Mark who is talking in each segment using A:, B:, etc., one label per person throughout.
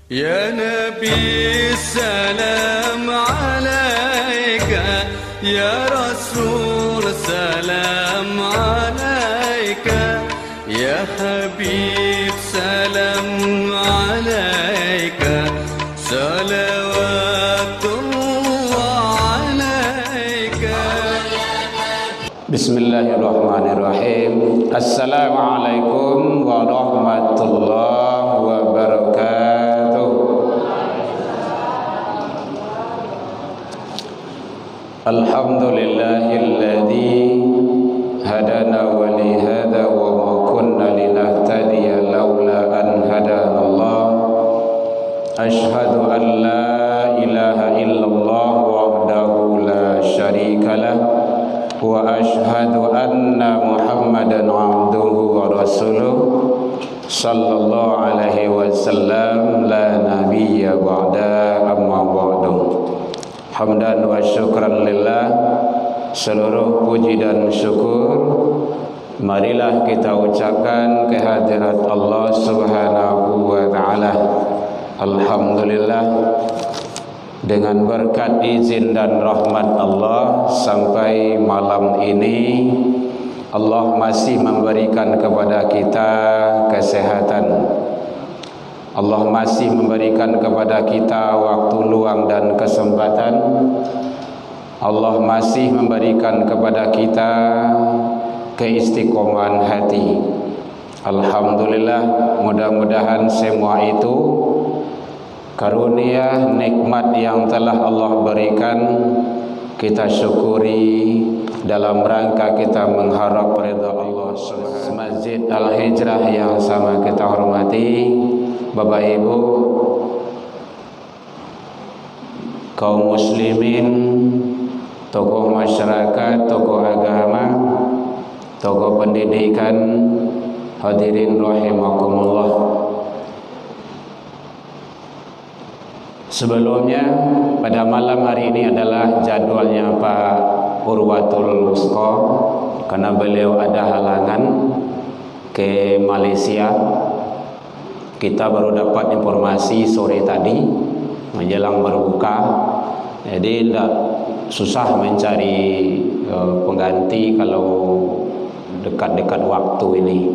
A: يا نبي السلام عليك، يا رسول سلام عليك، يا حبيب سلام عليك، صلوات الله عليك.
B: بسم الله الرحمن الرحيم. السلام عليكم ورحمة الله وبركاته. Alhamdulillahilladzi hadana wa li hadza wa ma kunna linahtadiya laula an hadanallah. Asyhadu an la ilaha illallah wahdahu la syarikalah wa asyhadu anna Muhammadan abduhu wa rasuluh sallallahu alaihi wasallam la nabiyya ba'da amma ba'du. Hamdan wa syukran lillah, seluruh puji dan syukur marilah kita ucapkan kehadirat Allah Subhanahu wa taala. Alhamdulillah, dengan berkat izin dan rahmat Allah sampai malam ini Allah masih memberikan kepada kita kesehatan. Allah masih memberikan kepada kita waktu luang dan kesempatan. Allah masih memberikan kepada kita keistiqomahan hati. Alhamdulillah, mudah-mudahan semua itu karunia nikmat yang telah Allah berikan kita syukuri dalam rangka kita mengharap ridha Allah Subhanahu. Masjid Al-Hijrah yang sama kita hormati, Bapak Ibu kaum muslimin, tokoh masyarakat, tokoh agama, tokoh pendidikan, hadirin rahimakumullah. Sebelumnya, pada malam hari ini adalah jadwalnya Pak Urwatul Wusko, karena beliau ada halangan ke Malaysia. Kita baru dapat informasi sore tadi menjelang berbuka, jadi tidak susah mencari pengganti kalau dekat-dekat waktu ini.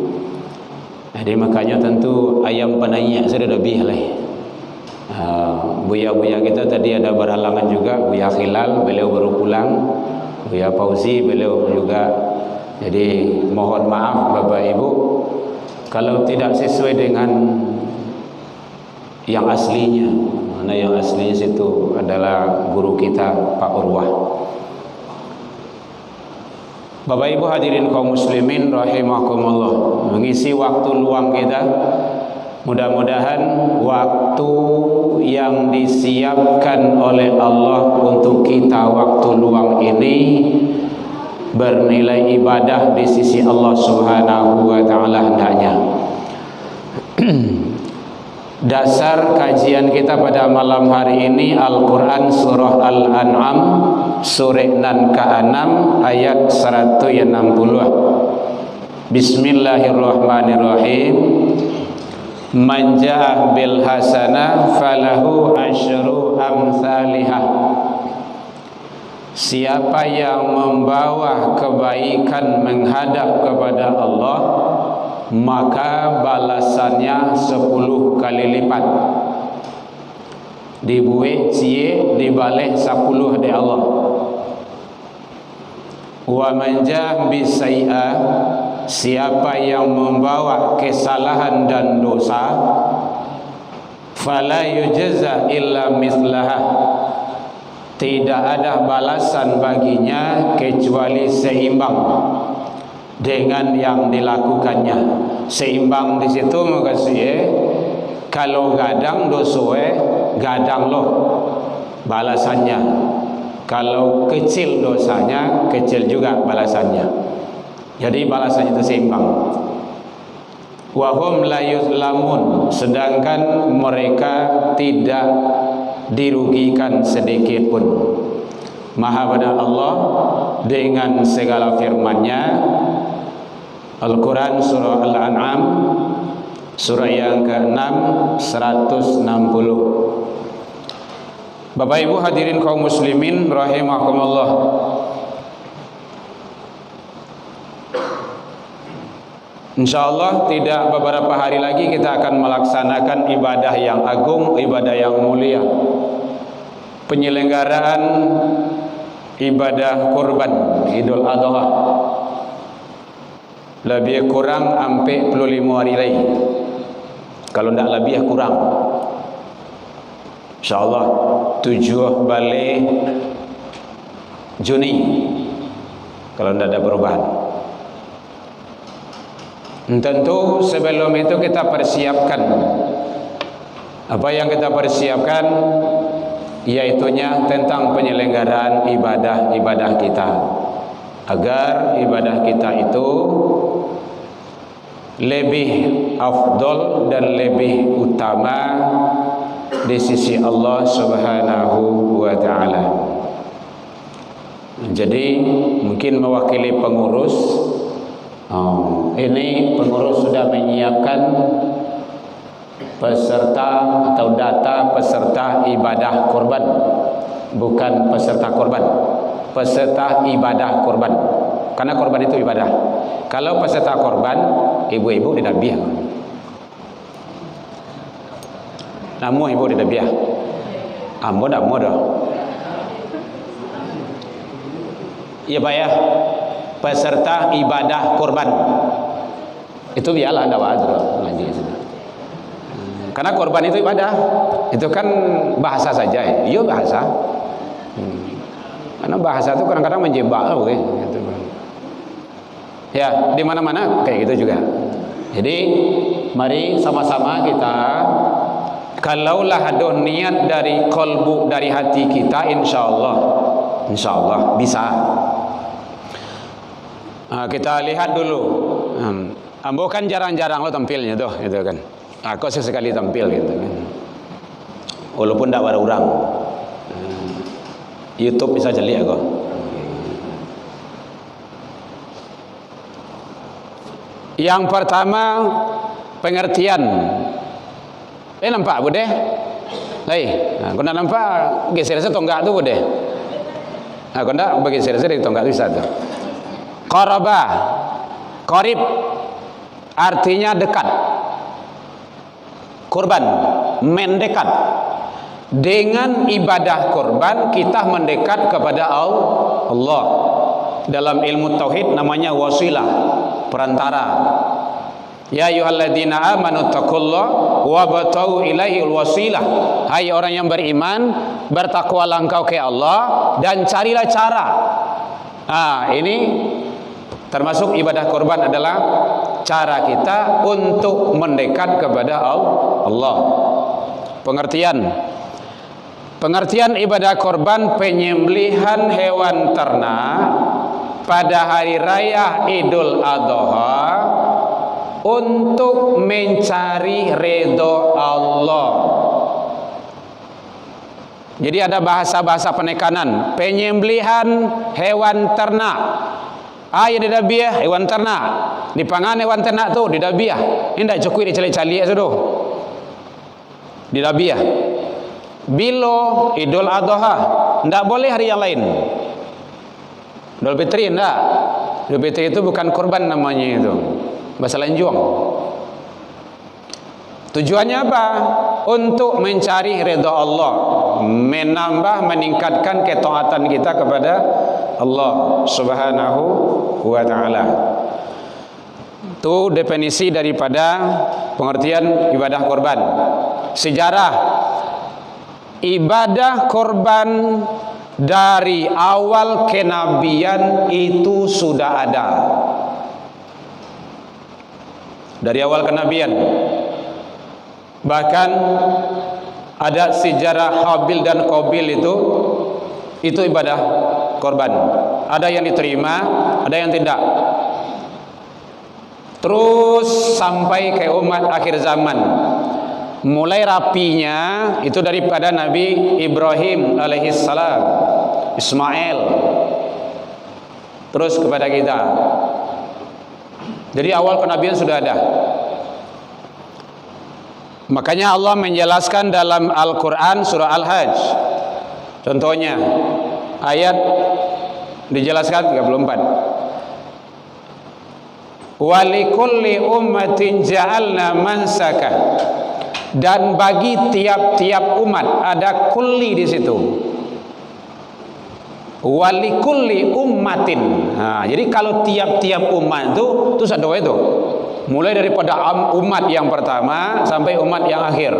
B: Jadi makanya tentu ayam penanya sudah lebih lah. Buya-buya kita tadi ada berhalangan juga. Buya Khilal beliau baru pulang, Buya Fauzi beliau juga. Jadi mohon maaf Bapak Ibu kalau tidak sesuai dengan yang aslinya. Mana yang aslinya situ adalah guru kita Pak Urwah. Bapak Ibu hadirin kaum muslimin rahimakumullah, mengisi waktu luang kita, mudah-mudahan waktu yang disiapkan oleh Allah untuk kita waktu luang ini bernilai ibadah di sisi Allah Subhanahu wa taala hendaknya. Dasar kajian kita pada malam hari ini Al-Quran Surah Al-An'am Surah nan ke-6 ayat 160. Bismillahirrahmanirrahim. Man ja'a bil hasanah falahu asyru amsalihah. Siapa yang membawa kebaikan menghadap kepada Allah, maka balasannya 10 kali lipat. Dibuih cie dibalik 10 dari Allah. Wa man ja'a bisai'ah, siapa yang membawa kesalahan dan dosa, fala yujza illa mithlaha, tidak ada balasan baginya kecuali seimbang dengan yang dilakukannya. Seimbang di situ makasih kalau gadang dosoe gadang loh balasannya, kalau kecil dosanya kecil juga balasannya. Jadi balasannya itu seimbang. Wahum la yuzlamun, sedangkan mereka tidak dirugikan sedikit pun. Maha benar Allah dengan segala firman-Nya. Al-Quran Surah Al-An'am surah yang ke-6 160. Bapak Ibu hadirin kaum muslimin rahimakumullah. Insyaallah tidak beberapa hari lagi kita akan melaksanakan ibadah yang agung, ibadah yang mulia. Penyelenggaraan ibadah kurban Idul Adha. Lebih kurang sampai 25 hari lagi. Kalau tidak lebih kurang. InsyaAllah 7 balik Juni, kalau tidak ada perubahan. Tentu sebelum itu kita persiapkan. Apa yang kita persiapkan, yaitunya tentang penyelenggaraan ibadah-ibadah kita, agar ibadah kita itu lebih afdol dan lebih utama di sisi Allah Subhanahu wa ta'ala. Jadi mungkin mewakili pengurus, ini pengurus sudah menyiapkan peserta atau data peserta ibadah kurban, bukan peserta kurban, peserta ibadah kurban, karena kurban itu ibadah. Kalau peserta kurban, ibu-ibu tidak biar. Namu ibu tidak biar. Ambo dah moda. Iya Pak ya. Peserta ibadah kurban. Itu biarlah anda wajar ngaji sana. Karena kurban itu ibadah. Itu kan bahasa saja ya. Iya bahasa. Karena bahasa itu kadang-kadang menjebak gitu. Ya, di mana-mana kayak gitu juga. Jadi mari sama-sama kita, kalaulah ada niat dari kolbu, dari hati kita, insyaallah bisa. Kita lihat dulu. Ambo kan jarang-jarang lo tampilnya tuh, gitu kan. Aku sesekali tampil gitu kan. Walaupun tidak ada orang. YouTube bisa jeli aku. Yang pertama pengertian. Nampak bude? Kau nak nampak geser saya tonggak tu bude? Kau nak bergeser saya dari tonggak tu bisa tu. Qarabah, qarib artinya dekat. Kurban mendekat. Dengan ibadah kurban kita mendekat kepada Allah. Dalam ilmu tauhid namanya wasilah, perantara. Ya ayyuhalladzina amanu taqullaha wabtaghu ilaihil wasilah. Hai orang yang beriman, bertakwalah engkau ke Allah dan carilah cara. Ini termasuk ibadah kurban adalah cara kita untuk mendekat kepada Allah. Pengertian ibadah kurban, penyembelihan hewan ternak pada hari raya Idul Adha untuk mencari ridho Allah. Jadi ada bahasa-bahasa penekanan. Penyembelihan hewan ternak. Ya didabiah hewan ternak. Dipangan hewan ternak tu didabiah. Ini tak cukup dicali-cali sudah. Didabiah. Bilo Idul Adha, tidak boleh hari yang lain. Idul Fitri tidak. Idul Fitri itu bukan kurban namanya itu. Bahasa Lanjuang. Tujuannya apa? Untuk mencari ridha Allah, meningkatkan ketaatan kita kepada Allah Subhanahu wa ta'ala. Itu definisi daripada pengertian ibadah kurban. Sejarah ibadah kurban dari awal kenabian itu sudah ada. Dari awal kenabian. Bahkan ada sejarah Habil dan Qabil itu ibadah korban. Ada yang diterima, ada yang tidak. Terus sampai ke umat akhir zaman. Mulai rapinya itu daripada Nabi Ibrahim alaihissalam, Ismail, terus kepada kita. Jadi awal kenabian sudah ada. Makanya Allah menjelaskan dalam Al-Quran surah Al-Hajj. Contohnya ayat dijelaskan 34. Walikulli ummatin ja'alna mansaka. Dan bagi tiap-tiap umat ada kulli di situ. Walikulli ummatin. Nah, jadi kalau tiap-tiap umat itu satu itu. Mulai daripada umat yang pertama sampai umat yang akhir.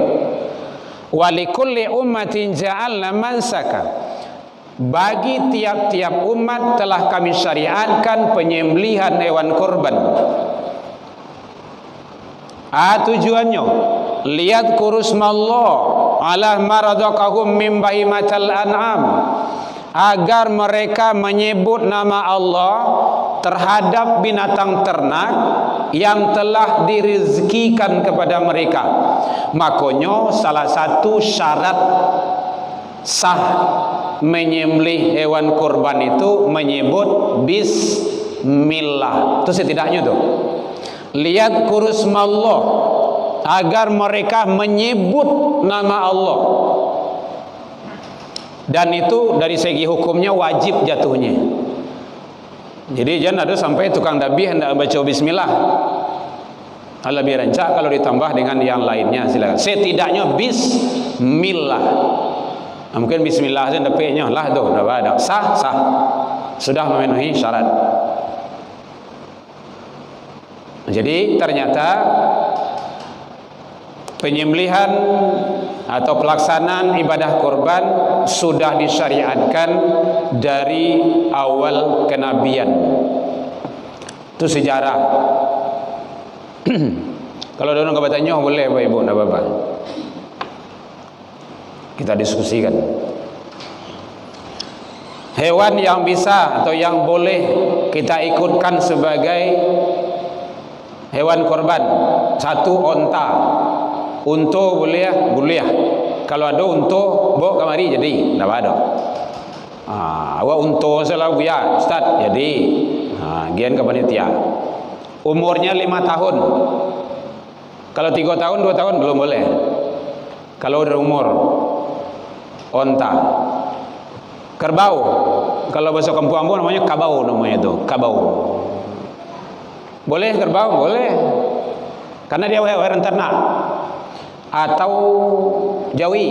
B: Walikulli ummatin ja'alna mansaka. Bagi tiap-tiap umat telah kami syariatkan penyembelihan hewan kurban. Tujuannya lihat kurusmallah ala maradakahum min bahimatal an'am, agar mereka menyebut nama Allah terhadap binatang ternak yang telah dirizkikan kepada mereka. Makanya salah satu syarat sah menyembelih hewan kurban itu menyebut bismillah. Itu setidaknya tuh. Lihat kurusmallah, agar mereka menyebut nama Allah. Dan itu dari segi hukumnya wajib jatuhnya. Jadi jangan ada sampai tukang dabih hendak baca bismillah. Lebih rancak kalau ditambah dengan yang lainnya, silakan. Setidaknya bismillah. Mungkin bismillah saja dapatnya lah tuh, ada sah sudah memenuhi syarat. Jadi ternyata penyembelihan atau pelaksanaan ibadah kurban sudah disyariatkan dari awal kenabian. Itu sejarah. Kalau ada orang bertanya boleh Bapak Ibu, enggak apa-apa. Kita diskusikan. Hewan yang bisa atau yang boleh kita ikutkan sebagai hewan korban, satu onta. Unta boleh. Kalau ada unta bawa kamari jadi, enggak ada. Awak unta salah buya, Ustaz, jadi. Gian ke panitia. Umurnya 5 tahun. Kalau 3 tahun, 2 tahun belum boleh. Kalau udah umur onta. Kerbau. Kalau bahasa kampung namanya kabau, namanya itu, kabau. Boleh kerbau? Boleh. Karena dia hewan ternak. Atau jawi.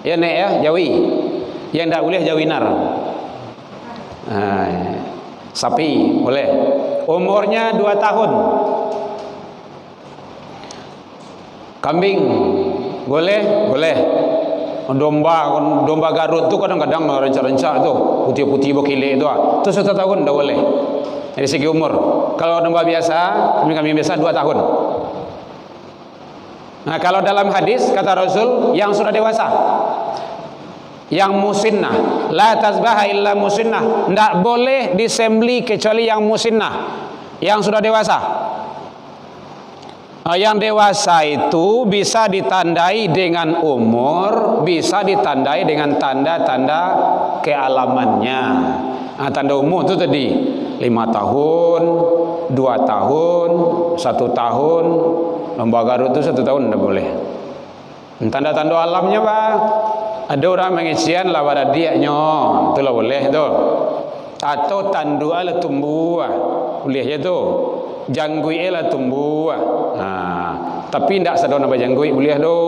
B: Ya nek ya, jawi. Yang tak boleh jawinar. Sapi boleh. Umurnya 2 tahun. Kambing boleh. Domba Garut tu kadang-kadang rencak-rencak tu, putih-putih berkilik tu. Tu 1 tahun dah boleh. Dari segi umur. Kalau domba biasa, kambing biasa 2 tahun. Nah, kalau dalam hadis kata Rasul yang sudah dewasa, yang musinnah, la tasbaha illa musinnah, tidak boleh disembeli kecuali yang musinnah, yang sudah dewasa. Yang dewasa itu bisa ditandai dengan umur, bisa ditandai dengan tanda-tanda kealamannya. Tanda umur itu tadi 5 tahun, 2 tahun, 1 tahun. Domba Garut itu 1 tahun tidak boleh. Tanda-tanda alamnya Pak, ada orang mengisian lah pada dianya, itulah boleh itu. Atau tandua lah tumbuh, boleh itu. Janggui lah tumbuh. Tapi tidak sadar nama janggui boleh do.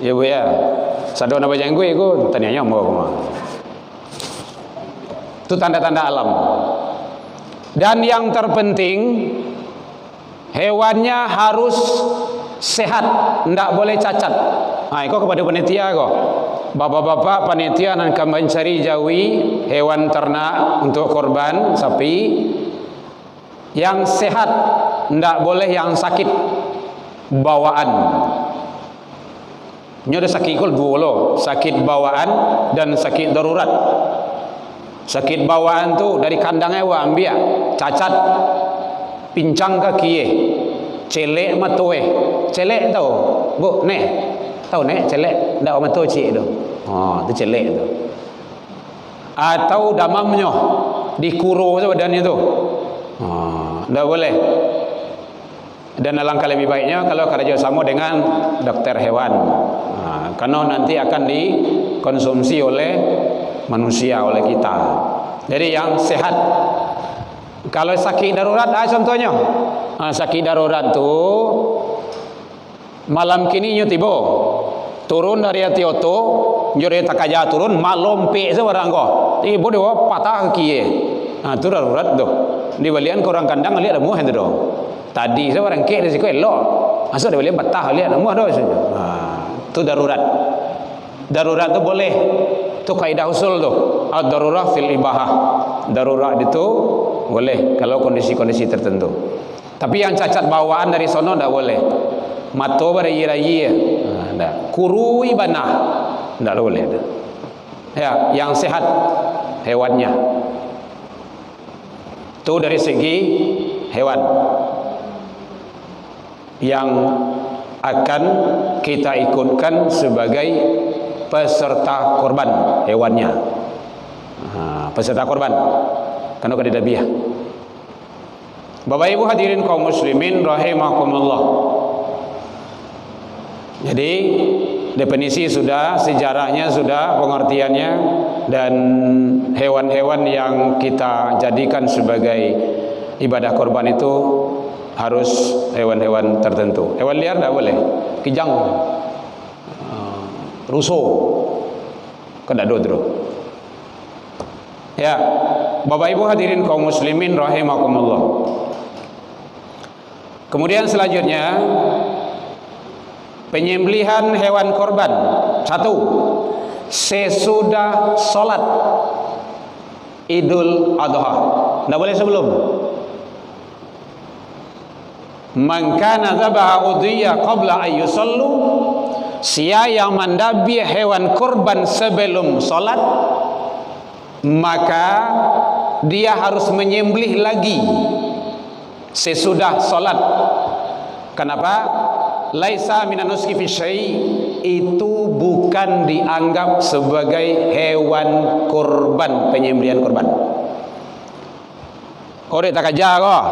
B: Ya Bu ya. Sadar nama janggui itu tanyanya mau. Itu tanda-tanda alam. Dan yang terpenting, hewannya harus sehat, tidak boleh cacat. Kau kepada panitia kau, bapak-bapak panitia nan kami mencari jawi hewan ternak untuk korban sapi yang sehat, tidak boleh yang sakit bawaan. Ini ada sakit kul dua loh, sakit bawaan dan sakit darurat. Sakit bawaan tu dari kandangnya wa ambil cacat, pincang kaki, celek matoe. Celek tahu Bu, nek tahu nek celek ndak matoe cik tu. Tu celek tu. Atau damamnya dikuro tu badannya tu. Tidak boleh. Dan alangkah lebih baiknya kalau kerjasama dengan dokter hewan, karena nanti akan dikonsumsi oleh manusia, oleh kita. Jadi yang sehat. Kalau sakit darurat, contohnya sakit darurat tu malam kini nyu tiba turun dari Tioto njore takaja turun malompe sebarang ko tiba dewa patah kie. Tu darurat tu di balian korang kandang lihat amuh hendak do tadi sebarang ke risiko elok asal di balian patah lihat amuh do saja. Tu darurat tu boleh. Tu kaidah usul tu ad-darurah fil ibahah. Darurat itu boleh kalau kondisi-kondisi tertentu. Tapi yang cacat bawaan dari sono tidak boleh. Mato berayi-rayi, tidak. Kuru ibanah, tidak boleh. Ya, yang sehat hewannya. Itu dari segi hewan yang akan kita ikutkan sebagai peserta korban hewannya. Peserta korban karena kedidabiah. Bapak Ibu hadirin kaum muslimin rahimakumullah. Jadi definisi sudah, sejarahnya sudah, pengertiannya, dan hewan-hewan yang kita jadikan sebagai ibadah korban itu harus hewan-hewan tertentu. Hewan liar tidak boleh. Kijang, rusuh, kada dodro. Ya, Bapak Ibu hadirin kaum muslimin rahimakumullah. Kemudian selanjutnya penyembelihan hewan korban. 1. Sesudah sholat Idul Adha. Tidak boleh sebelum. Man kana dzabaha udhiyah qabla ay yusallu, siapa yang mendabi hewan korban sebelum sholat, maka dia harus menyembelih lagi sesudah sholat. Kenapa? Laisa minan nuski fi syai', itu bukan dianggap sebagai hewan korban, penyembelihan korban. Korek tak aja kok.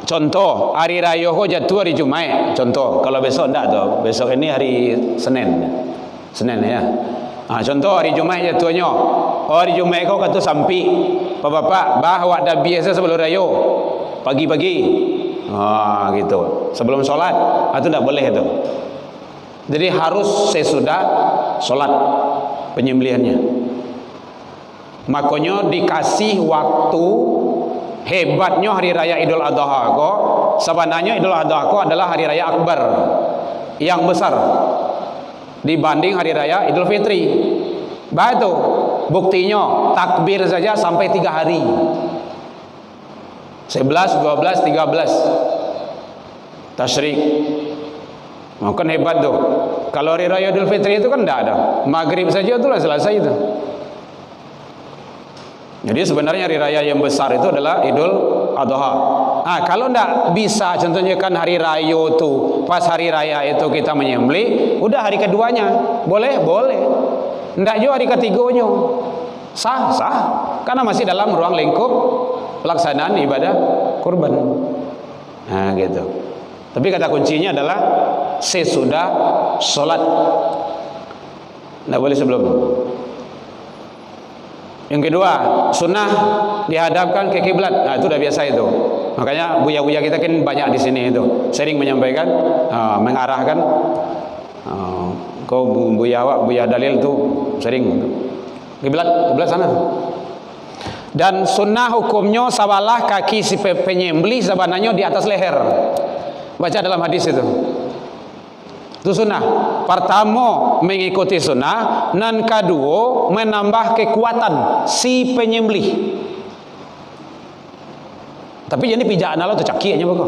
B: Contoh, hari raya kok jatuh hari Jumat. Contoh, kalau besok enggak tuh. Besok ini hari Senin. Senin ya. Contoh hari Jumat jatuhnya. Hari Jumat kau kata sampai bapak bawa dah biasa sebelum raya pagi-pagi. Gitu. Sebelum sholat, itu tidak boleh itu. Jadi harus sesudah sholat penyembelihannya. Makanya dikasih waktu. Hebatnya hari raya Idul Adha ko, sebenarnya Idul Adha ko adalah hari raya akbar yang besar dibanding hari raya Idul Fitri. Batu buktinya takbir saja sampai 3 hari. 11, 12, 13 tasyrik. Kan hebat tuh. Kalau hari raya Idul Fitri itu kan tidak ada. Maghrib saja itulah selesai itu. Jadi sebenarnya hari raya yang besar itu adalah Idul Adha. Kalau tidak bisa, contohnya kan hari raya itu, pas hari raya itu kita menyembelih, udah hari keduanya, boleh, boleh. Tidak juga hari ketiganya, sah, sah, karena masih dalam ruang lingkup pelaksanaan ibadah kurban. Gitu. Tapi kata kuncinya adalah sesudah sholat, tidak boleh sebelum. Yang kedua, sunnah dihadapkan ke kiblat. Itu udah biasa itu. Makanya buya-buya kita kan banyak di sini itu, sering menyampaikan, mengarahkan. Kau buya awak, buya dalil tu sering kiblat sana. Dan sunnah hukumnya sawalah kaki si penyembelih sebenarnya di atas leher. Baca dalam hadis itu. Itu sunnah. Pertama mengikuti sunnah, dan kedua menambah kekuatan si penyembelih. Tapi jadi pijak nalo tu caki aja bako.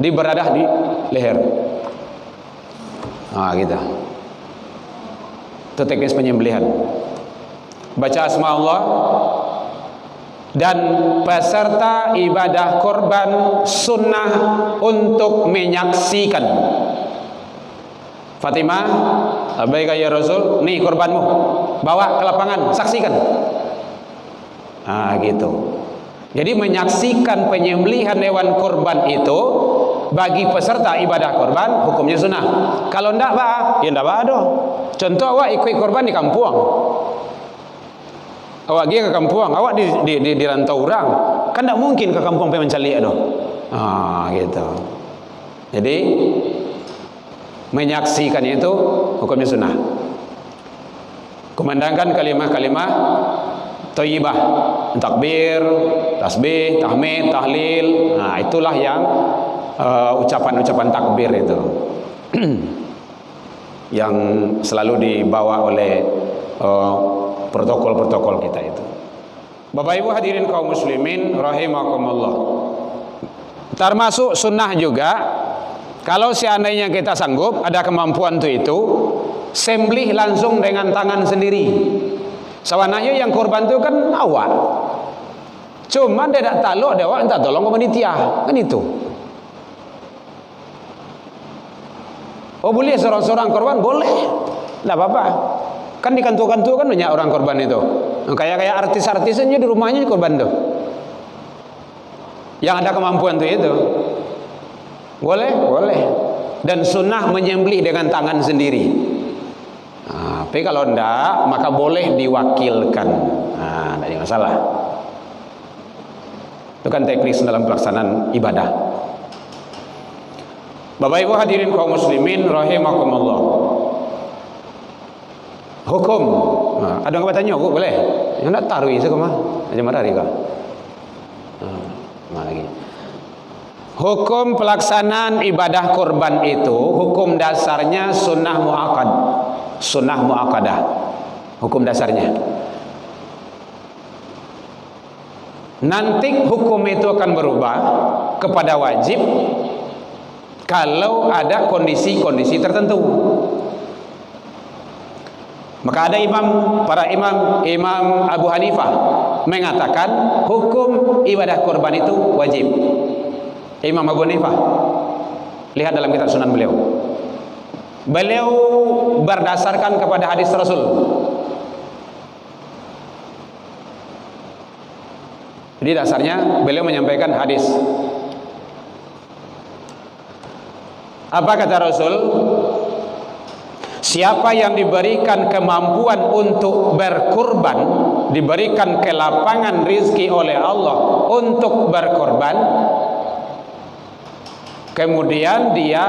B: Di beradah di leher. Gitu. Itu teknis penyembelihan. Baca asma Allah dan peserta ibadah korban sunnah untuk menyaksikan. Fatimah, baik ya Rasul, nih korbanmu, bawa ke lapangan, saksikan. Gitu. Jadi menyaksikan penyembelihan hewan kurban itu bagi peserta ibadah kurban hukumnya sunnah. Kalau ndak ba, ya ndak ada. Contoh awak ikut kurban di kampung. Awak pergi ke kampung, awak di rantau orang, kan ndak mungkin ke kampung pergi mencari itu. Gitu. Jadi menyaksikan itu hukumnya sunnah. Kumandangkan kalimah-kalimah thayyibah, takbir, tasbih, tahmid, tahlil. Nah, itulah yang ucapan-ucapan takbir itu yang selalu dibawa oleh protokol-protokol kita itu. Bapak Ibu hadirin kaum muslimin rahimakumullah. Termasuk sunnah juga kalau seandainya kita sanggup, ada kemampuan itu sembelih langsung dengan tangan sendiri. Sawananya yang korban itu kan awak. Cuma dia tak taluk, dia awak minta tolong ke panitia. Kan itu. Oh boleh seorang-seorang korban? Boleh. Tidak apa-apa. Kan di kantor-kantor kan banyak orang korban itu. Kayak artis-artisnya di rumahnya korban itu. Yang ada kemampuan itu. Boleh? Boleh. Dan sunnah menyembelih dengan tangan sendiri. Tapi kalau enggak, maka boleh diwakilkan. Tidak ada masalah. Itu kan teknis dalam pelaksanaan ibadah. Bapak Ibu hadirin kaum muslimin rahimakumullah. Hukum. Ada yang bertanya, boleh? Yang nak taruh itu kemana? Aja marah dia. Mana lagi? Hukum pelaksanaan ibadah kurban itu, hukum dasarnya sunnah muakkad. Sunnah muakkadah. Hukum dasarnya. Nanti hukum itu akan berubah kepada wajib kalau ada kondisi-kondisi tertentu. Maka ada Imam Abu Hanifah mengatakan hukum ibadah kurban itu wajib. Imam Abu Hanifah, lihat dalam kitab Sunan beliau. Beliau berdasarkan kepada hadis Rasul. Jadi dasarnya beliau menyampaikan hadis. Apa kata Rasul? Siapa yang diberikan kemampuan untuk berkurban, diberikan kelapangan rizki oleh Allah untuk berkurban, kemudian dia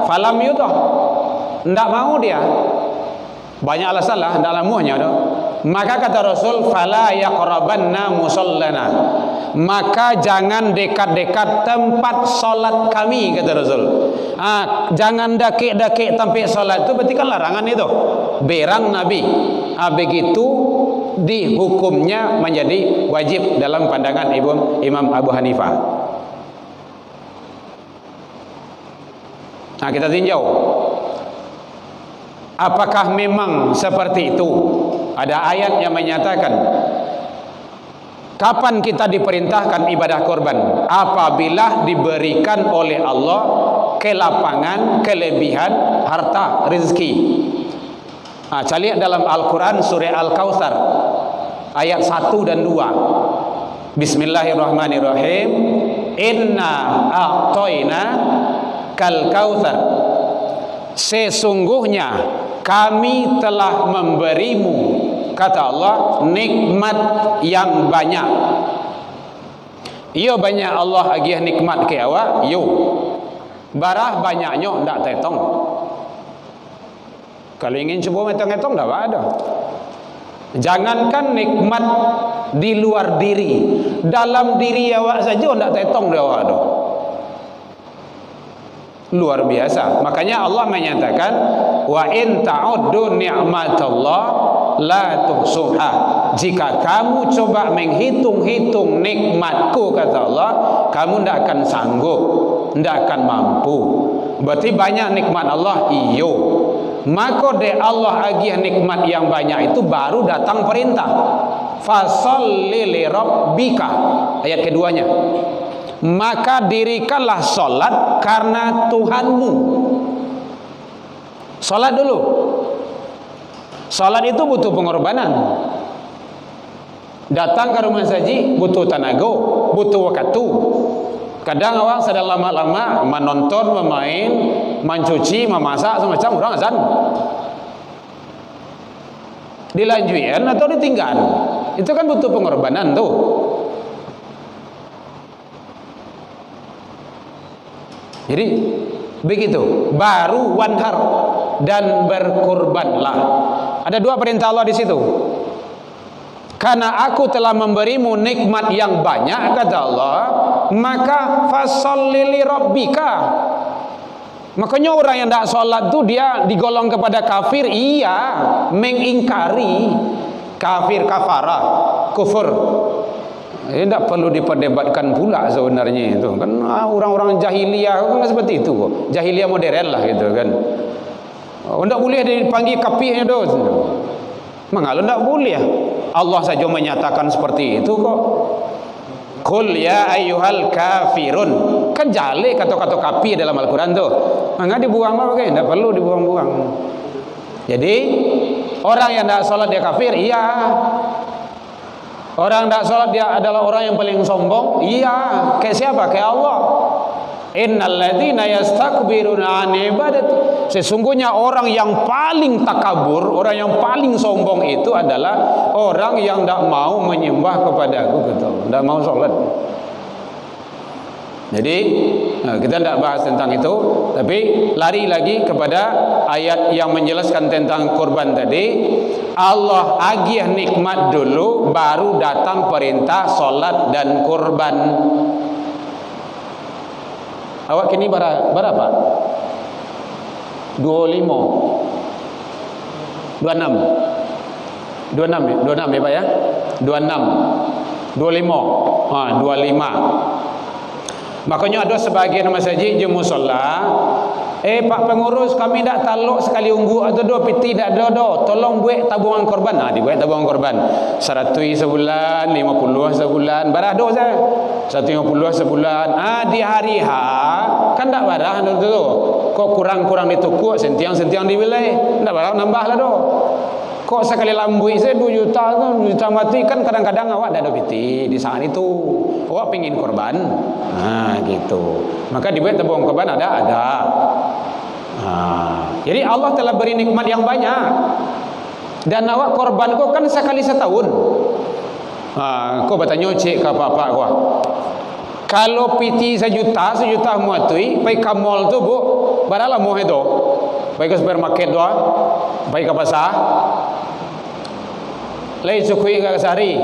B: falam yudah, tidak mau dia, banyak alasan lah, tidak lamuhnya dah. Maka kata Rasul, fala yaqrabanna musallana, maka jangan dekat-dekat tempat solat kami, kata Rasul. Jangan dakik-dakik tempat solat itu berarti kan larangan itu, berang Nabi. Begitu dihukumnya menjadi wajib dalam pandangan Imam Abu Hanifah. Kita tinjau apakah memang seperti itu. Ada ayat yang menyatakan kapan kita diperintahkan ibadah korban? Apabila diberikan oleh Allah kelapangan, kelebihan, harta, rezeki. Cari dalam Al-Quran surah Al-Kautsar ayat 1 dan 2. Bismillahirrahmanirrahim. Inna a'toina kal kautsar, sesungguhnya kami telah memberimu, kata Allah, nikmat yang banyak. Iyo banyak Allah agih nikmat ke awak, yo barah banyaknya ndak tetong. Kalau ingin coba metong-metong dah ada. Jangankan nikmat di luar diri, dalam diri awak saja ndak tetong dia awak dah. Luar biasa. Makanya Allah menyatakan wa in ta'uddu ni'matallah la tuhsuha. Jika kamu coba menghitung-hitung nikmatku, kata Allah, kamu tidak akan sanggup, tidak akan mampu. Berarti banyak nikmat Allah. Iyo. Maka de Allah agih nikmat yang banyak itu baru datang perintah. Fasholli li rabbika. Ayat keduanya. Maka dirikanlah solat karena Tuhanmu. Solat dulu. Solat itu butuh pengorbanan. Datang ke rumah saji butuh tenaga, butuh waktu. Kadang awak sedang lama-lama menonton, memain, mencuci, memasak semacam orang azan. Dilanjuin atau ditinggal. Itu kan butuh pengorbanan tuh. Jadi begitu, baru wanhar dan berkurbanlah. Ada dua perintah Allah di situ. Karena aku telah memberimu nikmat yang banyak, kata Allah, maka fasholli li rabbika. Makanya orang yang tidak sholat tu dia digolong kepada kafir, iya, mengingkari, kafir, kafara, kufur. Tidak perlu diperdebatkan pula sebenarnya itu kan. Orang-orang jahiliyah kan seperti itu kok. Jahiliyah modern lah gitu kan. Tidak boleh dipanggil kafirnya tu. Mengalu tidak boleh. Allah saja menyatakan seperti itu kok. Qul ya ayyuhal kafirun. Kan jale kata-kata kafir dalam Al-Quran tu. Maka dibuang apa pakai? Tidak perlu dibuang-buang. Jadi orang yang tidak sholat dia kafir, iya. Orang tidak sholat dia adalah orang yang paling sombong, iya. Kayak siapa? Kayak Allah. Innal ladzina yastakbiruna an ibadati. Sesungguhnya orang yang paling takabur, orang yang paling sombong itu adalah orang yang tidak mau menyembah kepada aku, gitu. Tidak mau sholat. Jadi kita tidak bahas tentang itu, tapi lari lagi kepada ayat yang menjelaskan tentang kurban tadi. Allah agih nikmat dulu, baru datang perintah sholat dan kurban. Awak kini berapa? 25 26 ya Pak ya? 26 25 25. Makanya ada sebagian masjid je musalla, Pak pengurus kami tak taluk sekali unggu atau dua piti tak ada, tolong buat tabungan korban. Dibuat tabungan korban 100 sebulan, 50 sebulan, barah do saya 150 sebulan. Di hari H kan tak barah tu. Kok kurang-kurang ditukuk, sentiang-sentiang dibilai, tak barah nambah lah do. Kok sekali lambui saya 2 juta tu, 2 juta mati kan. Kadang-kadang awak dah ada piti di saat itu, awak pengin korban, gitu. Maka dibuat tabungan korban ada. Jadi Allah telah beri nikmat yang banyak. Dan awak korban kau kan sekali setahun. Kau bertanya cik ke apa-apa kau. Kalau piti sejuta muatui, pergi ke mall tu bu, baralah mau itu. Pergi ke supermarket doa, pergi ke pasar. Lain cukui ke sehari.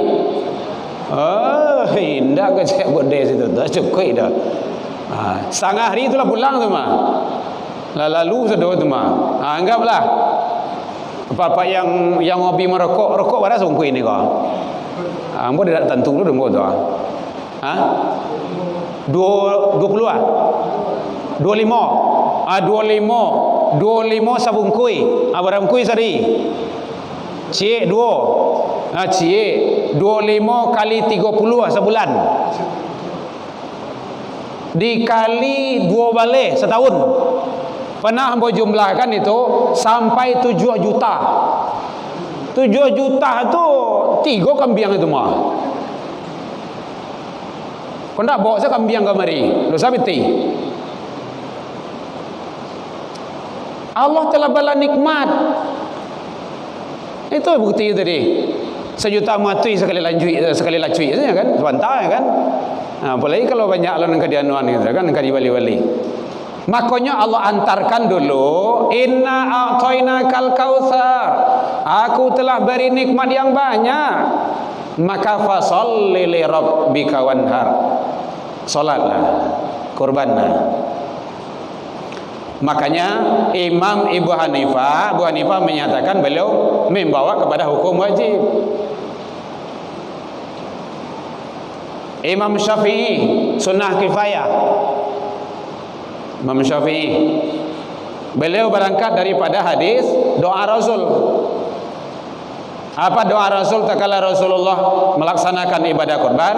B: Indah ke cik bodeh situ, dah cukui dah. Setengah hari itulah pulang tu mah. Lalu sudah tu mah. Anggaplah apa-apa yang hobi merokok pada sungkui ni kau. Ambo tidak tentu dulu demo tu. 20 ah. 25 sabungkui. Barang kui sehari. Cik 2. Cik 25 kali 30 sebulan. Dikali 2 balik setahun. Pernah ambo jumlahkan itu sampai 7 juta. 7 juta tu 3 kambing itu mah. Kau tak bawa saya kambing kemari, dosa beti. Allah telah bala nikmat. Itu bukti tadi. 1 juta matui sekali lacui saja kan, sebentar kan. Apalagi kalau banyak lawan kadianuan gitu kan, kadi wali-wali. Makanya Allah antarkan dulu, inna a'tainakal kautsar. Aku telah beri nikmat yang banyak. Maka fasholli li rabbika wanhar. Salatlah, kurbanlah. Makanya Imam Abu Hanifah menyatakan beliau membawa kepada hukum wajib. Imam Syafi'i sunnah kifayah. Imam Syafi'i beliau berangkat daripada hadis doa Rasul. Apa doa Rasul tatkala Rasulullah melaksanakan ibadah kurban?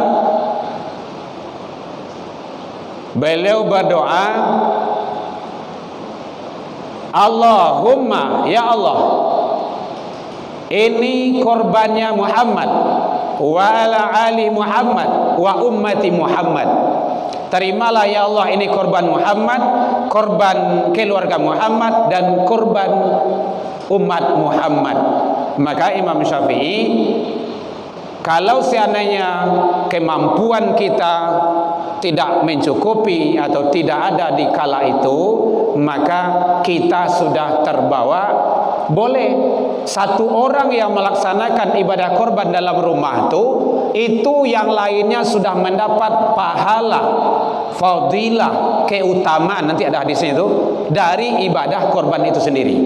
B: Beliau berdoa, Allahumma ya Allah, ini korbannya Muhammad, wa ala ali Muhammad wa ummati Muhammad. Terimalah ya Allah ini korban Muhammad, korban keluarga Muhammad, dan korban umat Muhammad. Maka Imam Syafi'i, kalau seandainya kemampuan kita tidak mencukupi atau tidak ada di kala itu, maka kita sudah terbawa. Boleh satu orang yang melaksanakan ibadah korban dalam rumah itu yang lainnya sudah mendapat pahala, fadilah, keutamaan, nanti ada hadisnya itu, dari ibadah korban itu sendiri.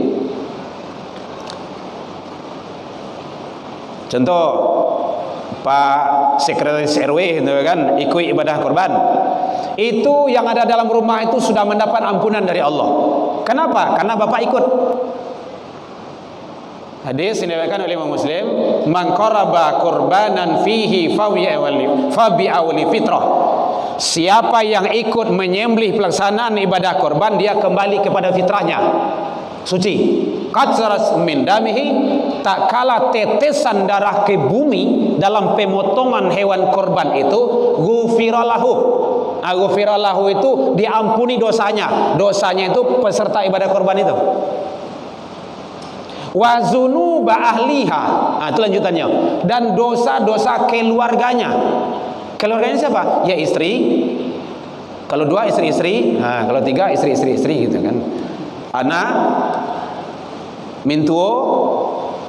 B: Contoh, Pak Sekretaris RW itu kan ikut ibadah korban, itu yang ada dalam rumah itu sudah mendapat ampunan dari Allah. Kenapa? Karena Bapak ikut. Hadis diriwayatkan oleh Imam Muslim, man qaraba qurbanan fihi fabi awli fitrah. Siapa yang ikut menyembelih pelaksanaan ibadah korban, dia kembali kepada fitrahnya, suci. Qatsaras min damihi, tak kala tetesan darah ke bumi dalam pemotongan hewan korban itu, ghufiralahu. Ghufiralahu itu diampuni dosanya. Dosanya itu peserta ibadah korban itu. Wa zunuba ahliha, itu lanjutannya, dan dosa-dosa keluarganya. Keluarganya siapa? Ya istri. Kalau dua istri-istri, kalau tiga istri-istri gitu kan. Anak, mintuo,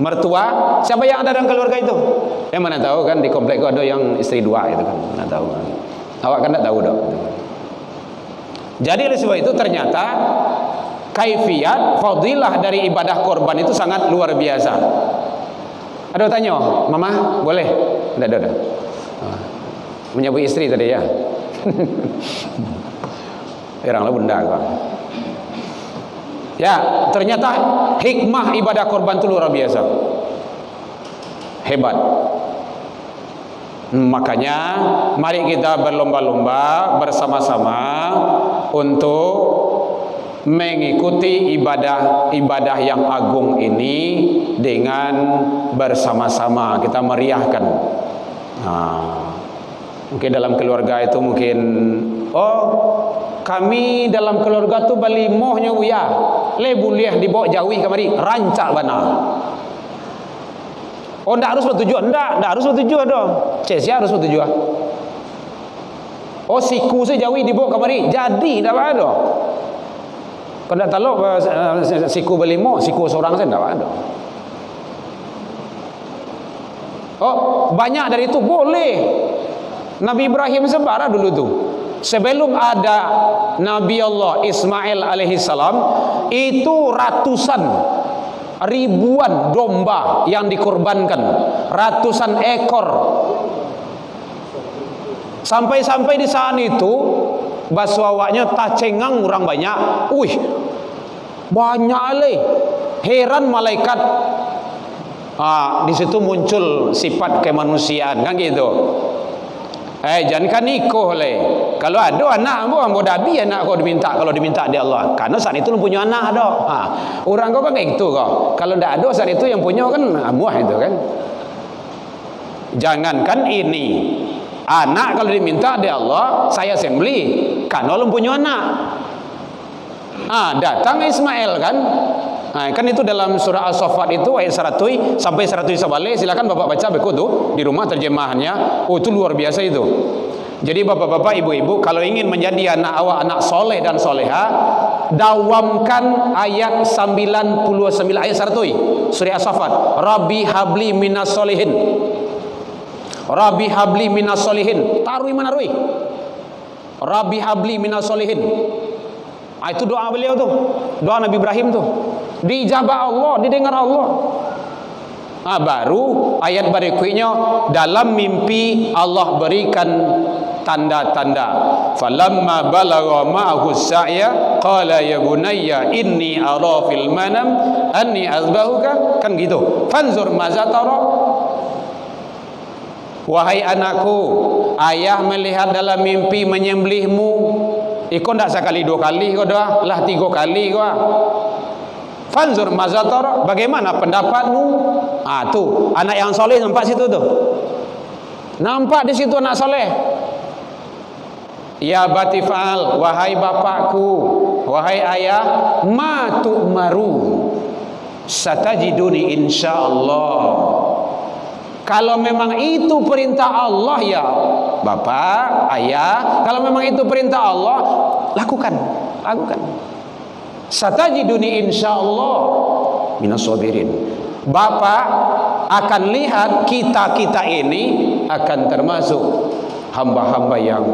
B: mertua, siapa yang ada dalam keluarga itu? Mana tahu kan, di komplek ada yang istri dua itu kan, mana tahu kan. Awak kan tak tahu dok. Jadi oleh sebab itu ternyata kaifiat fadilah dari ibadah korban itu sangat luar biasa. Ada tanya, Mama boleh? Tidak ada. Menyebut istri tadi ya. Oranglah benda kok. Ya, ternyata hikmah ibadah korban itu luar biasa, hebat. Makanya mari kita berlomba-lomba bersama-sama untuk mengikuti ibadah yang agung ini dengan bersama-sama kita meriahkan. Mungkin dalam keluarga itu mungkin, kami dalam keluarga tu bali mohnya uya le boleh dibawa jauh kemari rancak bana. Ndak harus bertujuan, ndak harus bertujuan dong. Sia harus bertujuan. Siku saya jauh dibawa kemari jadi ndak ada. Kalau tak tahu siku belimo, siku seorang saya tidak ada. Banyak dari itu boleh. Nabi Ibrahim sebarah dulu tu. Sebelum ada Nabi Allah Ismail alaihissalam, itu ratusan, ribuan domba yang dikorbankan, ratusan ekor. Sampai-sampai di saat itu baswawaknya tacengang orang banyak. Banyak le. Heran malaikat. Di situ muncul sifat kemanusiaan kan gitu. Jangan kan ikoh le. Kalau ada anak mau dabi anak kau diminta, kalau diminta dia Allah. Karena saat itu lu punya anak ada. Orang kau kan kayak gitu kau. Kalau ndak ada saat itu yang punya kan muah itu kan. Jangankan ini. Anak kalau diminta dia Allah, saya sembeli. Karena lu punya anak. Datang Ismail kan. Kan itu dalam surah As-Saffat itu ayat 100 sampai 100 balik. Silakan Bapak baca beku tuh di rumah terjemahannya. Itu luar biasa itu. Jadi bapak-bapak, ibu-ibu, kalau ingin menjadi anak awak anak soleh dan soleha, dawamkan ayat 99 ayat 100 surah As-Saffat. Rabbi habli minas solihin. Rabbi habli minas solihin. Taruh mana rui? Rabbi habli minas solihin. Itu doa beliau tuh, doa Nabi Ibrahim tuh, diijabah Allah, didengar Allah. Baru ayat berikutnya, dalam mimpi Allah berikan tanda-tanda. Falamma balagha ma'ahu sa'ya qala ya bunayya inni ara fil manam anni azbahuka, kan gitu. Fanzur maza tara. Wahai anakku, ayah melihat dalam mimpi menyembelihmu. Ikut tak sekali dua kali kau dah, lah 3 kali kau. Fanzur mazatar, bagaimana pendapatmu? Tuh anak yang soleh nampak situ tuh. Nampak di situ anak soleh. Ya batifal, wahai bapakku, wahai ayah, ma tu'maru, satajiduni insyaallah. Kalau memang itu perintah Allah ya bapak, ayah, kalau memang itu perintah Allah, lakukan. Satajiduni insyaallah minas sabirin. Bapak akan lihat kita ini akan termasuk hamba-hamba yang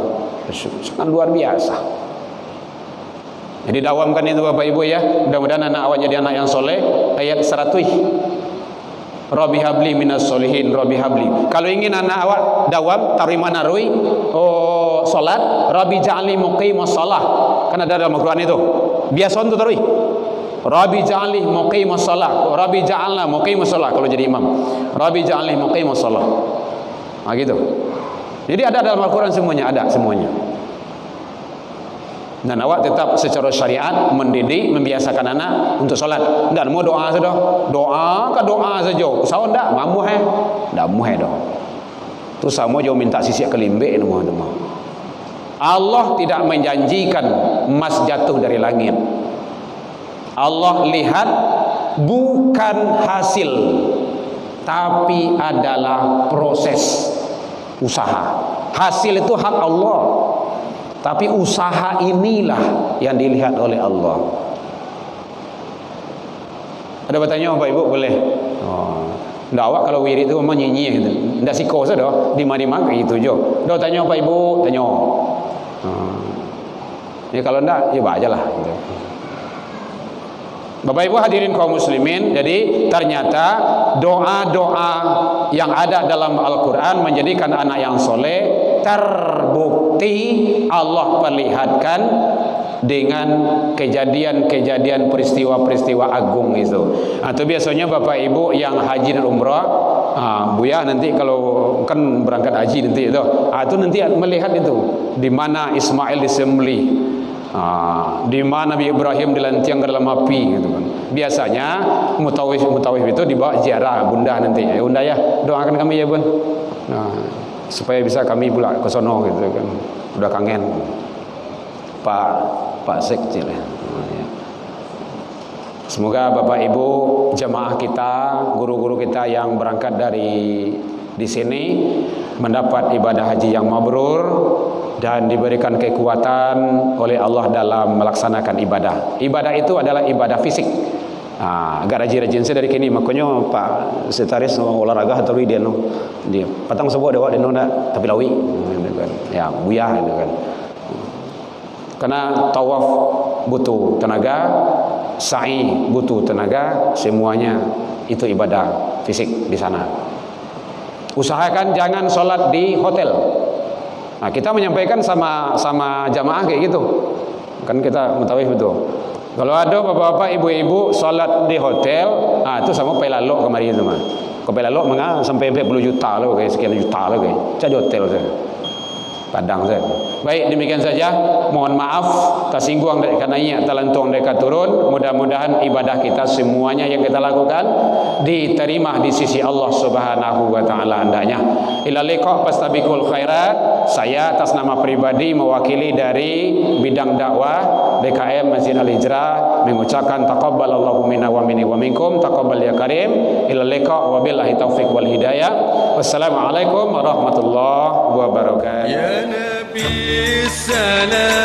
B: sangat luar biasa. Jadi dawamkan itu Bapak Ibu ya. Mudah-mudahan anak awak jadi anak yang soleh. Ayat 100. Rabbi habli minas solihin, Rabbi habli. Kalau ingin anak awak dawam tarima narui salat, Rabbi ja'alni muqimus shalah. Kan ada dalam Al-Qur'an itu. Biasa untuk tarui. Rabbi ja'alni muqimus shalah, Rabbi ja'alna muqimus shalah kalau jadi imam. Rabbi ja'alni muqimus shalah. Nah gitu. Jadi ada dalam Al-Quran semuanya, ada semuanya. Dan awak tetap secara syariat mendidik, membiasakan anak untuk solat. Dan mau doa saja, doa saja. Sawan dah, mamuh dah muh dah. Tu sama jauh minta sisiak kelimbe nama. Allah tidak menjanjikan emas jatuh dari langit. Allah lihat bukan hasil, tapi adalah proses usaha. Hasil itu hak Allah, tapi usaha inilah yang dilihat oleh Allah. Ada bertanya Bapak Ibu boleh? Ndak awak kalau wirid itu memang nyanyi gitu. Ndak siko saja di mana-mana gitu je. Dah tanya Bapak Ibu, tanya. Ya kalau ndak ya bacalah gitu. Bapak Ibu hadirin kaum muslimin, jadi ternyata doa-doa yang ada dalam Al-Quran menjadikan anak yang soleh terbukti Allah perlihatkan dengan kejadian-kejadian peristiwa-peristiwa agung itu. Atau biasanya Bapak Ibu yang haji dan umrah, Buya nanti kalau kan berangkat haji nanti itu nanti melihat itu di mana Ismail disembelih, di mana Nabi Ibrahim dilantiang ke dalam api gitu kan. Biasanya mutawif itu dibawa ziarah bunda nanti. Bunda ya, doakan kami ya Bun. Supaya bisa kami pula ke sono gitu kan. Udah kangen. Pak Sekcil ya. Semoga Bapak Ibu jemaah kita, guru-guru kita yang berangkat dari di sini mendapat ibadah haji yang mabrur dan diberikan kekuatan oleh Allah dalam melaksanakan ibadah. Ibadah itu adalah ibadah fisik. Agak rajin-rajin saya dari kini, makanya Pak Setaris olahraga atau dia patang sebuah dewa dia nak tapi lawi ya buyah gitu kan. Karena tawaf butuh tenaga, sa'i butuh tenaga, semuanya itu ibadah fisik di sana. Usahakan jangan sholat di hotel. Nah, kita menyampaikan sama jamaah kayak gitu. Kan kita mutawif betul. Kalau ada bapak-bapak, ibu-ibu sholat di hotel, itu sama pelalok kemarin itu mah. Kau pelalok mengah sampai 40 juta loh, kayak sekian juta loh kayak. Jadi hotel saya. Padang saya. Baik, demikian saja. Mohon maaf tersinggung karena ia telantung mereka turun. Mudah-mudahan ibadah kita semuanya yang kita lakukan diterima di sisi Allah Subhanahu wa taala hendaknya. Ila liqa fastabiqul khairat. Saya atas nama pribadi mewakili dari bidang dakwah BKM Masjid Al-Hijrah mengucapkan taqabbalallahu minna wa minni wa minkum, taqabbal ya karim. Ila liqa wa billahi taufiq wal hidayah. Wassalamualaikum warahmatullahi wabarakatuh.
A: يا نبي السلام